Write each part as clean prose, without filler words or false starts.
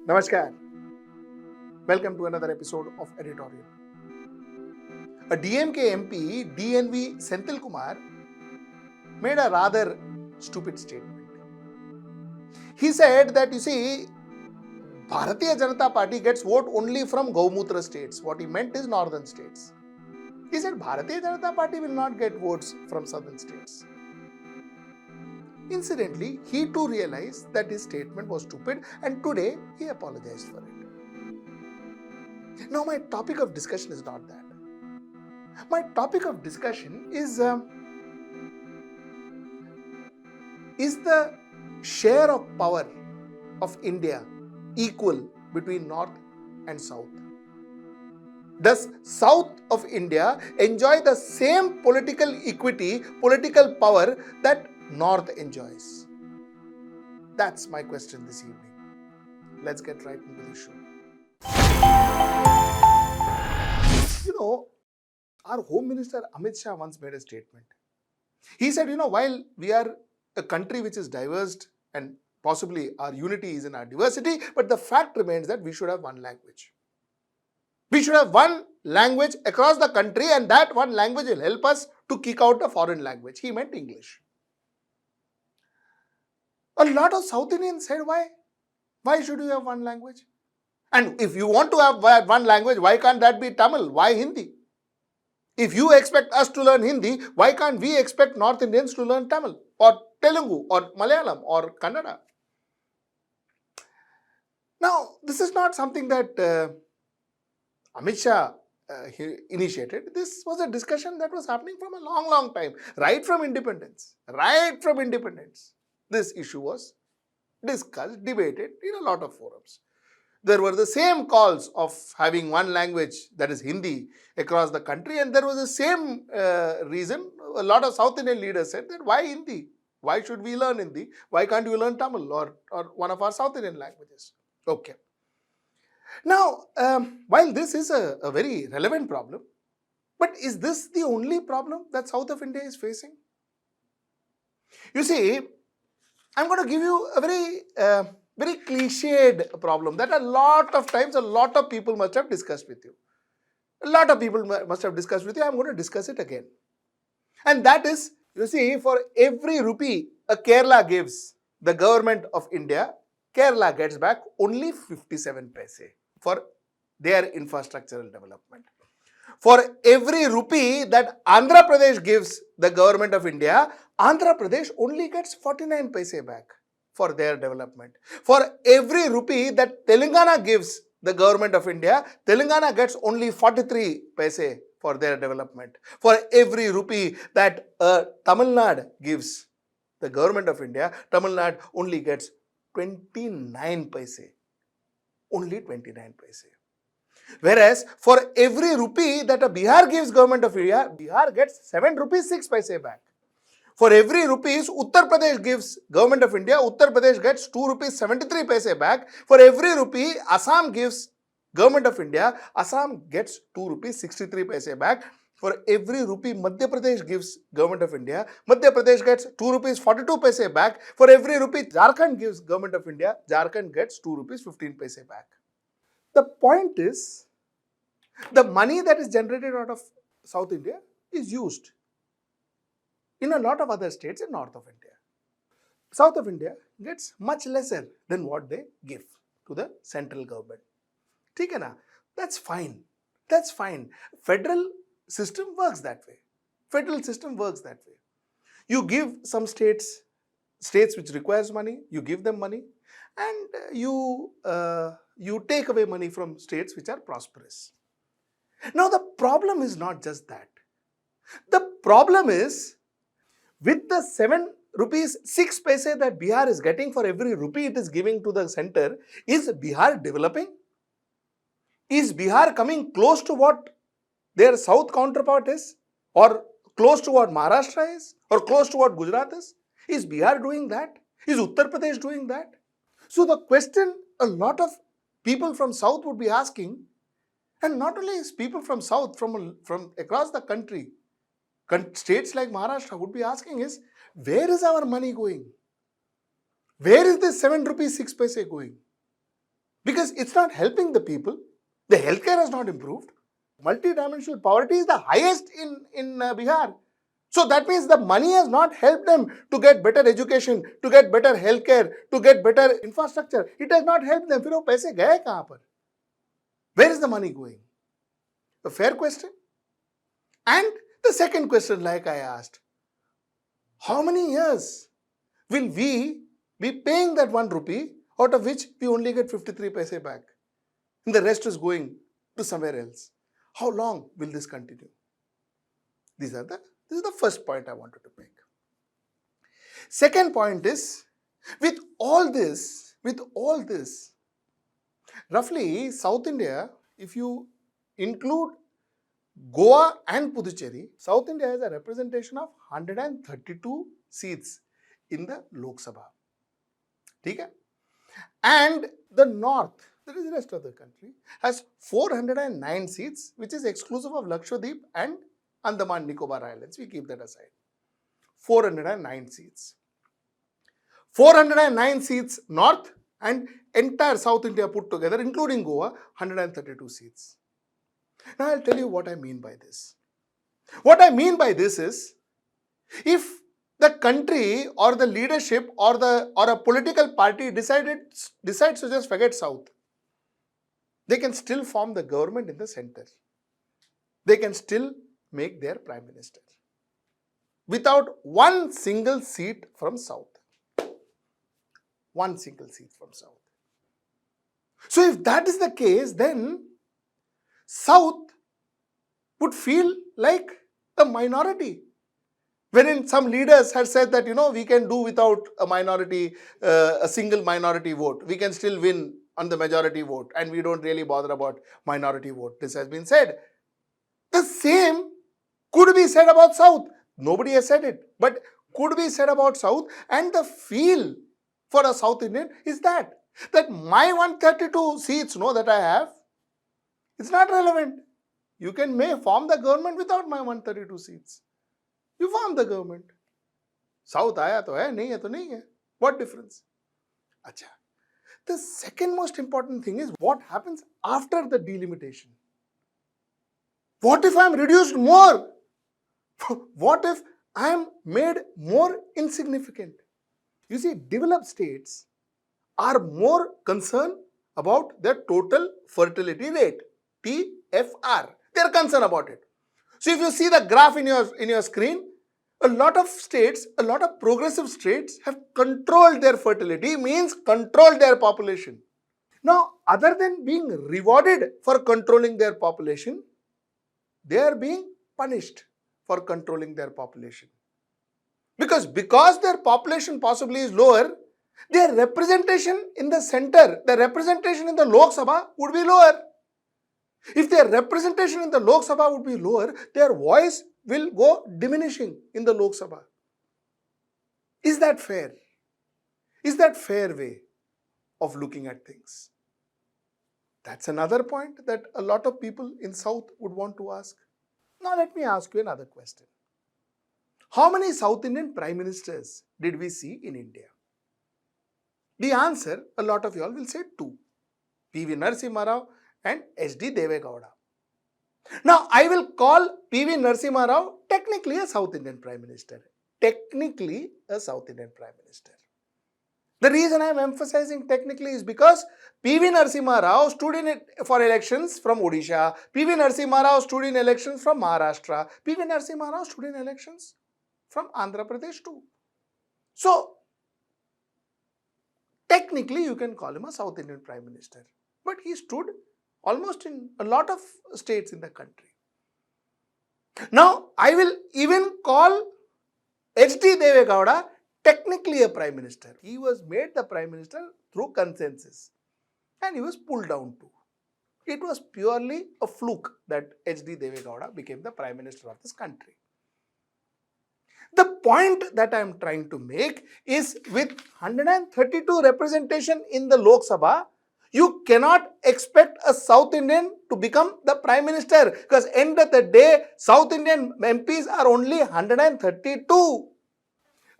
Namaskar. Welcome to another episode of Editorial. A DMK MP DNV Senthilkumar made a rather stupid statement. He said that, Bharatiya Janata Party gets vote only from Gaumutra states. What he meant is northern states. He said Bharatiya Janata Party will not get votes from southern states. Incidentally, he too realized that his statement was stupid and today he apologized for it. Now my topic of discussion is not that. My topic of discussion is the share of power of India equal between North and South? Does South of India enjoy the same political equity, political power that North enjoys? That's my question this evening. Let's get right into the show. Our Home Minister Amit Shah once made a statement. He said, while we are a country which is diverse and possibly our unity is in our diversity, but the fact remains that we should have one language. We should have one language across the country, and that one language will help us to kick out a foreign language. He meant English. A lot of South Indians said, why? Why should you have one language? And if you want to have one language, why can't that be Tamil? Why Hindi? If you expect us to learn Hindi, why can't we expect North Indians to learn Tamil or Telugu or Malayalam or Kannada? Now, this is not something that Amit Shah initiated. This was a discussion that was happening from a long time, right from independence. This issue was discussed, debated in a lot of forums. There were the same calls of having one language, that is Hindi, across the country, and there was the same reason. A lot of South Indian leaders said that why Hindi? Why should we learn Hindi? Why can't you learn Tamil or one of our South Indian languages? Okay. Now, while this is a very relevant problem, but is this the only problem that South of India is facing? You see, I'm going to give you a very cliched problem that a lot of times a lot of people must have discussed with you. I'm going to discuss it again. And that is, for every rupee a Kerala gives the government of India, Kerala gets back only 57 paise for their infrastructural development. For every rupee that Andhra Pradesh gives the government of India, Andhra Pradesh only gets 49 paise back for their development. For every rupee that Telangana gives the government of India, Telangana gets only 43 paise for their development. For every rupee that Tamil Nadu gives the government of India, Tamil Nadu only gets 29 paise. Only 29 paise. Whereas for every rupee that a Bihar gives government of India, Bihar gets 7 rupees 6 paise back. For every rupees Uttar Pradesh gives government of India, Uttar Pradesh gets 2 rupees 73 paise back. For every rupee Assam gives government of India, Assam gets 2 rupees 63 paise back. For every rupee Madhya Pradesh gives government of India, Madhya Pradesh gets 2 rupees 42 paise back. For every rupee Jharkhand gives government of India, Jharkhand gets 2 rupees 15 paise back. The point is, the money that is generated out of South India is used in a lot of other states in North of India. South of India gets much lesser than what they give to the central government. That's fine. Federal system works that way. You give some states which requires money, you give them money, and you take away money from states which are prosperous. Now the problem is not just that. The problem is, with the 7 rupees 6 paise that Bihar is getting for every rupee it is giving to the center, is Bihar developing? Is Bihar coming close to what their south counterpart is? Or close to what Maharashtra is? Or close to what Gujarat is? Is Bihar doing that? Is Uttar Pradesh doing that? So the question a lot of people from south would be asking, and not only is people from south, from across the country, states like Maharashtra would be asking is, where is our money going? Where is this 7 rupees 6 paise going? because it's not helping the people. The healthcare has not improved. Multidimensional poverty is the highest in Bihar. So that means the money has not helped them to get better education, to get better healthcare, to get better infrastructure. It has not helped them. फिर वो पैसे गए कहाँ पर? Where is the money going? A fair question. And the second question, like I asked, how many years will we be paying that 1 rupee, out of which we only get 53 paise back, and the rest is going to somewhere else? How long will this continue? This is the first point I wanted to make. Second point is, with all this, roughly South India, if you include Goa and Puducherry, South India has a representation of 132 seats in the Lok Sabha. Okay? And the North, that is the rest of the country, has 409 seats, which is exclusive of Lakshadweep and Andaman Nicobar Islands. We keep that aside. 409 seats. 409 seats North, and entire South India put together, including Goa, 132 seats. Now I'll tell you what I mean by this. What I mean by this is, if the country or the leadership or a political party decides to just forget South, they can still form the government in the center. They can still make their prime minister without one single seat from South. One single seat from South. So if that is the case, then South would feel like a minority. Wherein some leaders had said that, we can do without a minority, a single minority vote. We can still win on the majority vote, and we don't really bother about minority vote. This has been said. The same could be said about South. Nobody has said it, but could be said about South. And the feel for a South Indian is that my 132 seats that I have, it's not relevant. You may form the government without my 132 seats. You form the government. South aaya to hai, nahi hai to nahi hai. What difference? Acha. The second most important thing is what happens after the delimitation. What if I am reduced more? What if I am made more insignificant? You see, developed states are more concerned about their total fertility rate, TFR. They are concerned about it. So if you see the graph in your screen, a lot of states, a lot of progressive states have controlled their fertility, means controlled their population. Now, other than being rewarded for controlling their population, they are being punished for controlling their population. Because their population possibly is lower, their representation in the center, the representation in the Lok Sabha would be lower. If their representation in the Lok Sabha would be lower, their voice will go diminishing in the Lok Sabha. Is that fair? Is that fair way of looking at things? That's another point that a lot of people in South would want to ask. Now let me ask you another question. How many South Indian prime ministers did we see in India? The answer, a lot of you all will say 2. P.V. Narasimha Rao and H.D. Deve Gowda. Now, I will call P.V. Narasimha Rao technically a South Indian Prime Minister. Technically a South Indian Prime Minister. The reason I am emphasizing technically is because P.V. Narasimha Rao stood in for elections from Odisha. P.V. Narasimha Rao stood in elections from Maharashtra. P.V. Narasimha Rao stood in elections from Andhra Pradesh too. So, technically you can call him a South Indian Prime Minister. But he stood almost in a lot of states in the country. Now, I will even call H.D. Deve Gowda technically a Prime Minister. He was made the Prime Minister through consensus and he was pulled down too. It was purely a fluke that H.D. Deve Gowda became the Prime Minister of this country. The point that I am trying to make is with 132 representation in the Lok Sabha, you cannot expect a South Indian to become the Prime Minister because end of the day, South Indian MPs are only 132.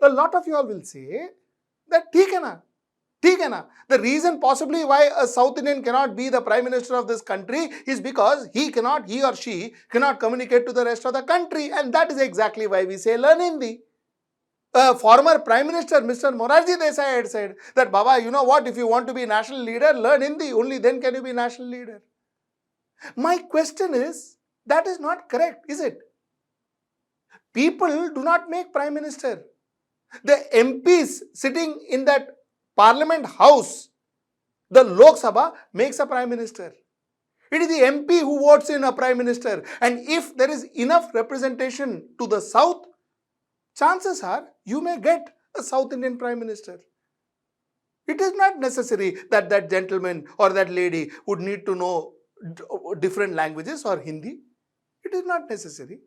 A lot of you all will say that theek hai na, ठीक है ना? The reason possibly why a South Indian cannot be the Prime Minister of this country is because he or she cannot communicate to the rest of the country, and that is exactly why we say learn Hindi. Former Prime Minister Mr. Morarji Desai had said that, Baba, you know what, if you want to be national leader, learn Hindi, only then can you be national leader. My question is, that is not correct, is it? People do not make Prime Minister. The MPs sitting in that Parliament House, the Lok Sabha, makes a Prime Minister. It is the MP who votes in a Prime Minister. And if there is enough representation to the South, chances are you may get a South Indian Prime Minister. It is not necessary that that gentleman or that lady would need to know different languages or Hindi. It is not necessary.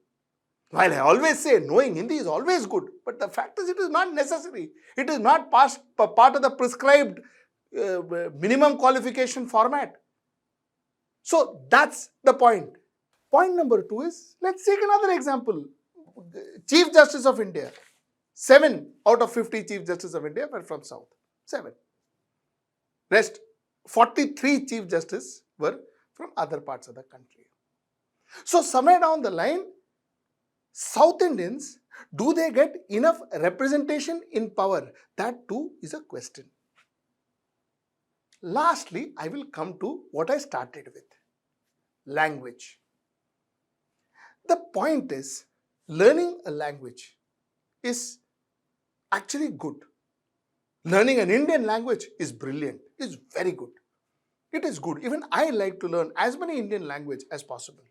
While I always say knowing Hindi is always good, but the fact is it is not necessary. It is not part of the prescribed minimum qualification format. So that's the point. Point number 2 is, let's take another example. Chief Justice of India. 7 out of 50 Chief Justice of India were from South. 7. Rest 43 Chief Justice were from other parts of the country. So somewhere down the line, South Indians, do they get enough representation in power? That too is a question. Lastly, I will come to what I started with. Language. The point is, learning a language is actually good. Learning an Indian language is brilliant, is very good. It is good. Even I like to learn as many Indian languages as possible.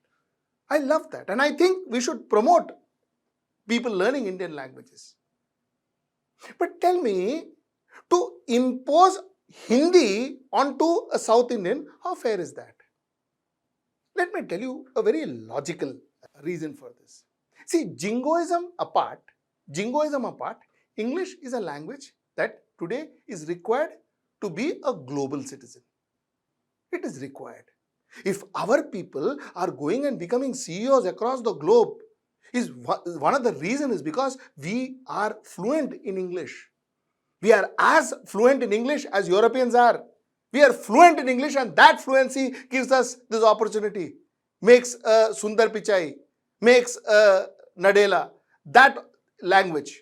I love that. And I think we should promote people learning Indian languages. But tell me, to impose Hindi onto a South Indian, how fair is that? Let me tell you a very logical reason for this. See, jingoism apart, English is a language that today is required to be a global citizen. It is required. If our people are going and becoming CEOs across the globe, one of the reasons is because we are fluent in English. We are as fluent in English as Europeans are. We are fluent in English, and that fluency gives us this opportunity. Makes Sundar Pichai, makes Nadella, that language.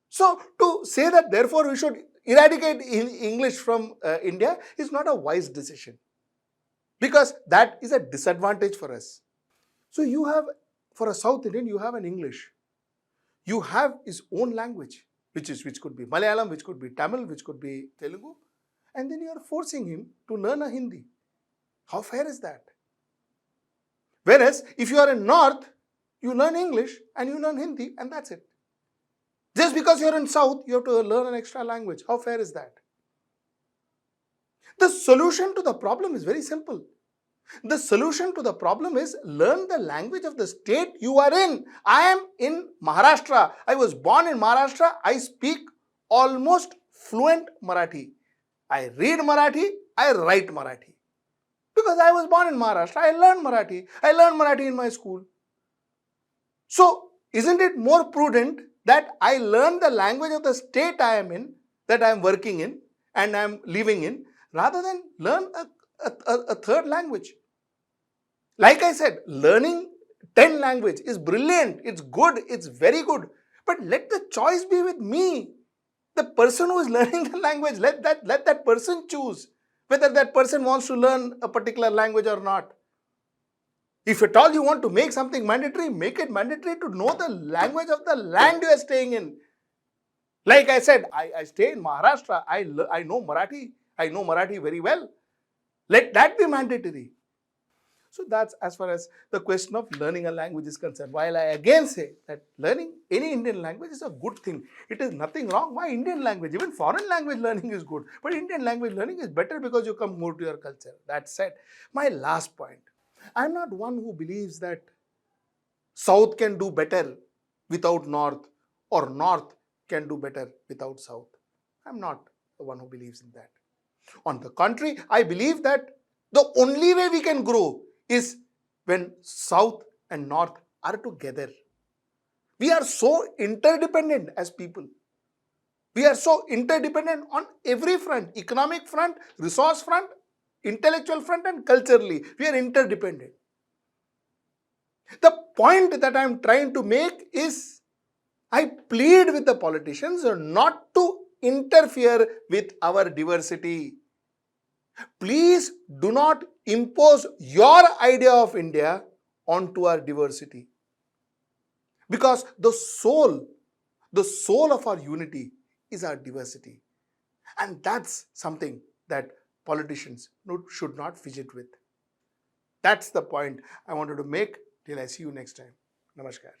So to say that therefore we should eradicate English from India is not a wise decision, because that is a disadvantage for us. So you have, for a South Indian, you have an English. You have his own language, which could be Malayalam, which could be Tamil, which could be Telugu, and then you are forcing him to learn a Hindi. How fair is that? Whereas if you are in North, you learn English and you learn Hindi, and that's it. Just because you are in South, you have to learn an extra language. How fair is that? The solution to the problem is very simple. The solution to the problem is learn the language of the state you are in. I am in Maharashtra. I was born in Maharashtra. I speak almost fluent Marathi. I read Marathi. I write Marathi. Because I was born in Maharashtra. I learned Marathi. I learned Marathi in my school. So, isn't it more prudent that I learn the language of the state I am in, that I am working in and I am living in, rather than learn a third language? Like I said, learning 10 languages is brilliant, it's good, it's very good. But let the choice be with me. The person who is learning the language, let that person choose whether that person wants to learn a particular language or not. If at all you want to make something mandatory, make it mandatory to know the language of the land you are staying in. Like I said, I stay in Maharashtra, I know Marathi, I know Marathi very well. Let that be mandatory. So that's as far as the question of learning a language is concerned. While I again say that learning any Indian language is a good thing. It is nothing wrong. Why Indian language? Even foreign language learning is good. But Indian language learning is better because you come more to your culture. That said, my last point. I'm not one who believes that South can do better without North or North can do better without South. I'm not the one who believes in that. On the contrary, I believe that the only way we can grow is when South and North are together. We are so interdependent as people. We are so interdependent on every front, economic front, resource front, intellectual front, and culturally. We are interdependent. The point that I am trying to make is, I plead with the politicians not to interfere with our diversity. Please do not impose your idea of India onto our diversity. Because the soul of our unity is our diversity. And that's something that politicians should not fidget with. That's the point I wanted to make. Till I see you next time. Namaskar.